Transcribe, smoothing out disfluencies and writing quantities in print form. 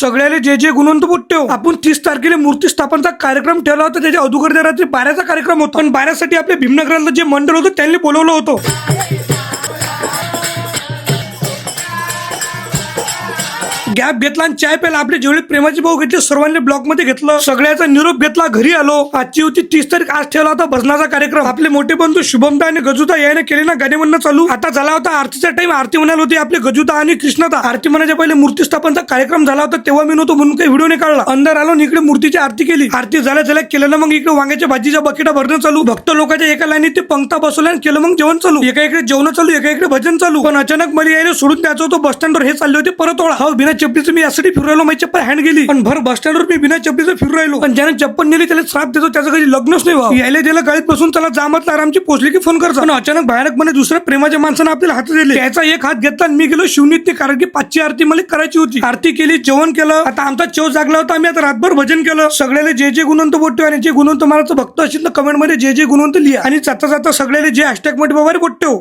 सगळ्याला जे जे गुणवंत बोलतो आपण 30 तारखेला मूर्ती स्थापनचा कार्यक्रम ठेवला होता. त्याच्या अगोदर रात्री 12चा कार्यक्रम होता. पण 12साठी आपल्या भीमनगरातलं जे मंडळ होतं त्यांनी बोलवलं होतं. गॅप घेतला आणि चाय प्याला. आपले जेवढे प्रेमाचे भाऊ घेतले सर्वांनी ब्लॉक मध्ये घेतलं. सगळ्याचा निरोप घेतला. घरी आलो. आजची होती 30 तारीख. आज ठेवला होता भजनाचा कार्यक्रम. आपले मोठे बंधू शुभमदा आणि गजुदा याने केले ना गाणे म्हणणं चालू. आता झाला होता आरतीचा टाइम. आरती म्हणाल होती आपले गजुदा आणि कृष्णदा. आरती म्हणायच्या पहिले मूर्ती स्थापनचा कार्यक्रम झाला होता. तेव्हा मी नव्हतो म्हणून काही व्हिडिओ नाही काढला. अंदर आलो आणि इकडे मूर्तीची आरती केली. आरती झाल्या केलं ना मग इकडे वांग्याच्या भाजीच्या बकेटा भरणं चालू. भक्त लोकांच्या एका लाईनीत ते पंक्ता बसवल्या आणि केलं मग जेवण चालू. एका इकडे जेवण चालू, एका इकडे भजन चालू. पण अचानक मला यायला सोडून द्यायचं होतं. बस स्टँडवर हे चालले होते परत ओळा. हो बिना चपलीचं मी यासाठी फिरू राहिलो. माझी चप्पल हँड गेली. पण भर बस स्टँडवर मी बिना चपलीचं फिरू राहिलो. पण ज्याने चप्पल नेली त्याला श्राप देतो. त्याचं कधी लग्नच नाही व्हावं. यायला दिलं गाडीत बसून चला जा म्हटलं आरामची पोहोचली की फोन करतो. पण अचानक भयानकपणे दुसऱ्या प्रेमाच्या माणसाने आपल्याला हात दिले. त्याचा एक हात घेतला आणि मी गेलो शिवनीत. कारण की 5ची आरती मला करायची होती. आरती केली, जेवण केलं. आता आमचा चव जागला होता. आम्ही आता रातभर भजन केलं. सगळ्याला जे जे गुणवंत बोलतो आणि जे गुणवंत मला भक्त असेल तर कमेंट मध्ये जे जे गुणवंत लिहा. आणि जाता जाता सगळ्याला जे हॅशटॅग मध्ये बाबा बोलतो.